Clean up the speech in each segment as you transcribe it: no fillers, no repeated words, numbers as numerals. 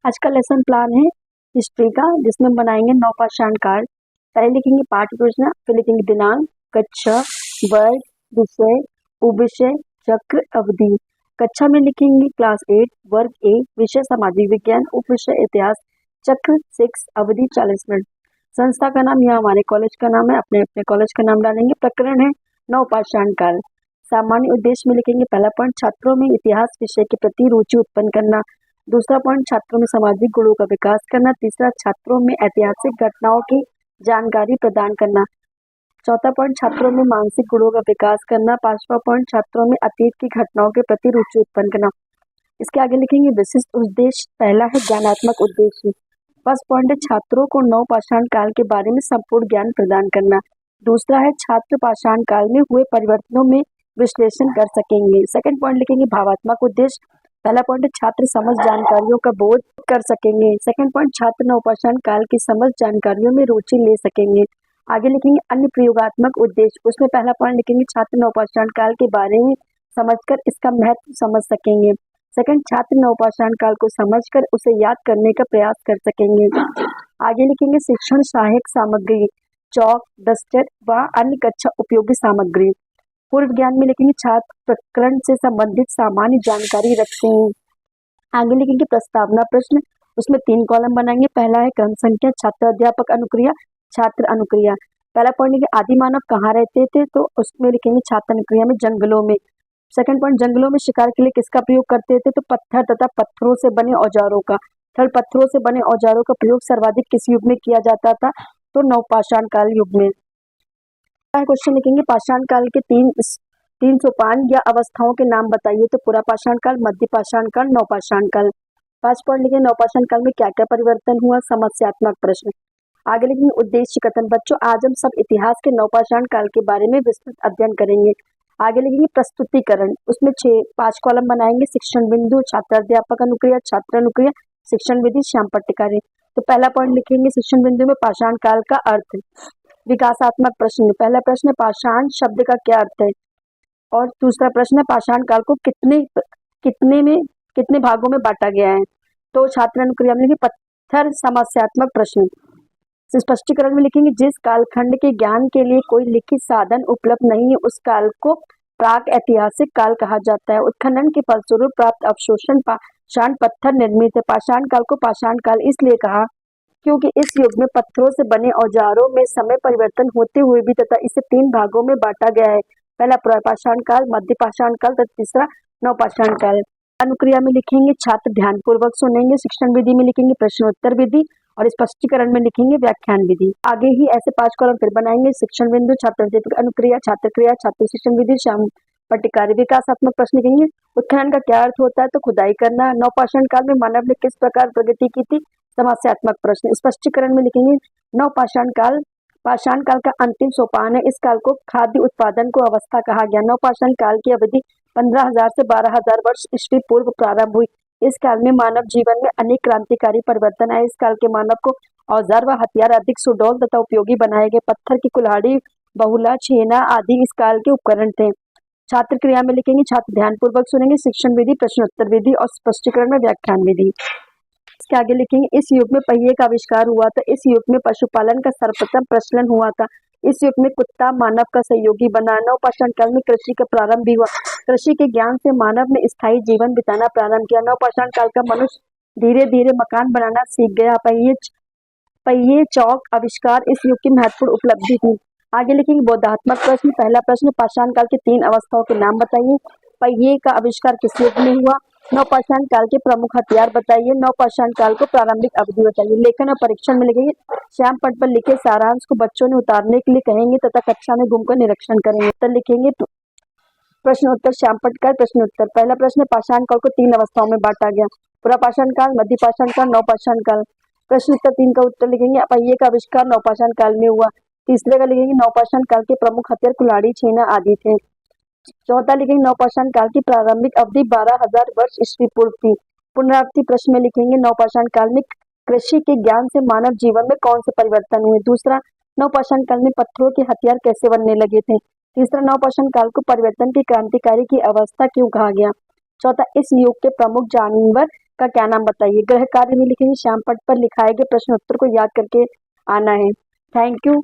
आज का lesson plan है हिस्ट्री का, जिसमें बनाएंगे नवपाषाण काल। पहले लिखेंगे पाठ्य योजना, फिर लिखेंगे दिनांक, कक्षा, वर्ग, विषय, उपविषय, चक्र, अवधि। कक्षा में लिखेंगे क्लास 8, वर्ग ए, विषय सामाजिक विज्ञान, उपविषय इतिहास, चक्र 6, अवधि 40 मिनट। संस्था का नाम, यह हमारे कॉलेज का नाम है, अपने अपने कॉलेज का नाम डालेंगे। प्रकरण है नवपाषाण काल। सामान्य उद्देश्य में लिखेंगे पहला पॉइंट, छात्रों में इतिहास विषय के प्रति रुचि उत्पन्न करना। दूसरा पॉइंट, छात्रों में सामाजिक गुणों का विकास करना। तीसरा, छात्रों में ऐतिहासिक घटनाओं की जानकारी प्रदान करना। चौथा पॉइंट, छात्रों में मानसिक गुणों का विकास करना। पांचवा पॉइंट, छात्रों में अतीत की घटनाओं के प्रति रुचि उत्पन्न करना। इसके आगे लिखेंगे विशिष्ट उद्देश्य। पहला है ज्ञानात्मक उद्देश्य। फर्स्ट पॉइंट है छात्रों को नवपाषाण काल के बारे में संपूर्ण ज्ञान प्रदान करना। दूसरा है छात्र पाषाण काल में हुए परिवर्तनों में विश्लेषण कर सकेंगे। सेकंड पॉइंट लिखेंगे भावात्मक उद्देश्य। पहला पॉइंट है छात्र समझ जानकारियों का बोध कर सकेंगे। सेकंड पॉइंट, छात्र नवपाषाण काल की समझ जानकारियों में रुचि ले सकेंगे। आगे लिखेंगे अन्य प्रयोगात्मक उद्देश्य। उसमें पहला पॉइंट लिखेंगे छात्र नवपाषाण काल के बारे में समझकर इसका महत्व समझ सकेंगे। सेकंड, छात्र नवपाषाण काल को समझकर उसे याद करने का प्रयास कर सकेंगे। आगे लिखेंगे शिक्षण सहायक सामग्री, चौक, डस्टर व अन्य कक्षा उपयोगी सामग्री। पूर्व ज्ञान में लिखेंगे छात्र प्रकरण से संबंधित सामान्य जानकारी रखते हैं। आगे लिखेंगे प्रस्तावना प्रश्न। उसमें 3 कॉलम बनाएंगे। पहला है क्रम संख्या, छात्र अध्यापक अनुक्रिया, छात्र अनुक्रिया। पहला पॉइंट लिखेंगे आदि मानव कहाँ रहते थे, तो उसमें लिखेंगे छात्र अनुक्रिया में जंगलों में। सेकंड पॉइंट, जंगलों में शिकार के लिए किसका प्रयोग करते थे, तो पत्थर तथा पत्थरों से बने औजारों का। थर्ड, पत्थरों से बने औजारों का प्रयोग सर्वाधिक किस युग में किया जाता था, तो नवपाषाण काल युग में। क्वेश्चन लिखेंगे पाषाण काल के तीन सोपान या अवस्थाओं के नाम बताइए, तो पुरा पाषाण काल, मध्य पाषाण काल, नवपाषाण काल। 5 पॉइंट लिखेंगे नवपाषाण काल में क्या क्या परिवर्तन हुआ, समस्यात्मक प्रश्न। आगे लिखेंगे उद्देश्य कथन। बच्चों, आज हम सब इतिहास के नवपाषाण काल के बारे में विस्तृत अध्ययन करेंगे। आगे लिखेंगे प्रस्तुतिकरण। उसमें 5 कॉलम बनाएंगे। शिक्षण बिंदु, छात्र अध्यापक अनुक्रिया, छात्र अनुक्रिया, शिक्षण विधि, श्याम पट्टिकारे। तो पहला पॉइंट लिखेंगे शिक्षण बिंदु में पाषाण काल का अर्थ। विकासात्मक प्रश्न। पहला प्रश्न, पाषाण शब्द का क्या अर्थ है, और दूसरा प्रश्न, पाषाण काल को कितने भागों में बांटा गया है। तो छात्र अनुक्रिया में लिखेंगे पत्थर समस्यात्मक प्रश्न। स्पष्टीकरण में लिखेंगे जिस कालखंड के ज्ञान के लिए कोई लिखित साधन उपलब्ध नहीं है, उस काल को प्राक ऐतिहासिक काल कहा जाता है। उत्खनन के फलस्वरूप प्राप्त अवशोषण पाषाण पत्थर निर्मित है। पाषाण काल को पाषाण काल इसलिए कहा क्योंकि इस युग में पत्थरों से बने औजारों में समय परिवर्तन होते हुए भी तथा इसे 3 भागों में बांटा गया है। पहला पुरापाषाण काल, मध्य पाषाण काल तथा तीसरा नवपाषाण काल। अनुक्रिया में लिखेंगे छात्र ध्यान पूर्वक सुनेंगे। शिक्षण विधि में लिखेंगे प्रश्नोत्तर विधि, और स्पष्टीकरण में लिखेंगे व्याख्यान विधि। आगे ही ऐसे 5 कॉलम फिर बनाएंगे। शिक्षण बिंदु, छात्र अनुक्रिया, छात्र क्रिया, छात्र शिक्षण विधि, श्याम पट्टिकारे। विकासात्मक प्रश्न लिखेंगे उत्खनन का क्या अर्थ होता है, तो खुदाई करना। नवपाषाण काल में मानव ने किस प्रकार प्रगति की थी, समस्यात्मक प्रश्न। स्पष्टीकरण में लिखेंगे नवपाषाण काल पाषाण काल का अंतिम सोपान है। इस काल को खाद्य उत्पादन को अवस्था कहा गया। नवपाषाण काल की अवधि 15,000 से 12,000 वर्ष ईस्वी पूर्व प्रारंभ हुई। इस काल में मानव जीवन में अनेक क्रांतिकारी परिवर्तन आए। इस काल के मानव को औजार व हथियार अधिक सुडौल तथा उपयोगी बनाए गए। पत्थर की कुल्हाड़ी, बहुला, छेना आदि इस काल के उपकरण थे। छात्र क्रिया में लिखेंगे छात्र ध्यान पूर्वक सुनेंगे। शिक्षण विधि, प्रश्नोत्तर विधि, और स्पष्टीकरण में व्याख्यान विधि। इसके आगे लिखेंगे इस युग में पहिए का आविष्कार हुआ था। इस युग में पशुपालन का सर्वप्रथम प्रचलन हुआ था। इस युग में कुत्ता मानव का सहयोगी बना। नवपाषाण काल में कृषि का प्रारंभ भी हुआ। कृषि के ज्ञान से मानव ने स्थायी जीवन बिताना प्रारंभ किया। नवपाषाण काल का मनुष्य धीरे धीरे मकान बनाना सीख गया। पहिए चौक आविष्कार इस युग की महत्वपूर्ण उपलब्धि थी। आगे लिखेंगे बोधात्मक प्रश्न। पहला प्रश्न, पाषाण काल की 3 अवस्थाओं के नाम बताइए। पहिए का आविष्कार किस युग में हुआ। नवपाषाण काल के प्रमुख हथियार बताइए। नवपाषाण काल को प्रारंभिक अवधि बताइए। लेखन और परीक्षण में लिखेंगे श्याम पट पर लिखे सारांश को बच्चों ने उतारने के लिए कहेंगे तथा कक्षा में घूमकर निरीक्षण करेंगे। उत्तर लिखेंगे प्रश्नोत्तर, श्याम पट का प्रश्नोत्तर। पहला प्रश्न, पाषाण काल को 3 अवस्थाओं में बांटा गया। पुरापाषाण काल, मध्य पाषाण काल, नवपाषाण काल। प्रश्नोत्तर 3 का उत्तर लिखेंगे पहिए का आविष्कार नवपाषाण काल में हुआ। तीसरे का लिखेंगे नवपाषाण काल के प्रमुख हथियार कुल्हाड़ी, छेना आदि थे। चौथा लिखेंगे नवपाषाण काल की प्रारंभिक अवधि 12,000 वर्ष ईस्वी पूर्व थी। पुनरावृत्ति प्रश्न में लिखेंगे नवपाषाण काल में कृषि के ज्ञान से मानव जीवन में कौन से परिवर्तन हुए। दूसरा, नवपाषाण काल में पत्थरों के हथियार कैसे बनने लगे थे। तीसरा, नवपाषाण काल को परिवर्तन की क्रांतिकारी की अवस्था क्यों कहा गया। चौथा, इस युग के प्रमुख जानवर का क्या नाम बताइए। ग्रह कार्य में लिखेंगे श्याम पट पर लिखाए गए प्रश्न उत्तर को याद करके आना है। Thank you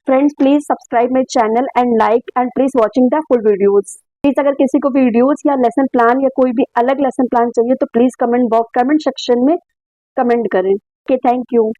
friends, please subscribe my channel and like and please watching the full videos. Please अगर किसी को वीडियोज या लेसन प्लान या कोई भी अलग लेसन प्लान चाहिए तो प्लीज कमेंट सेक्शन में कमेंट करें। Okay, thank you.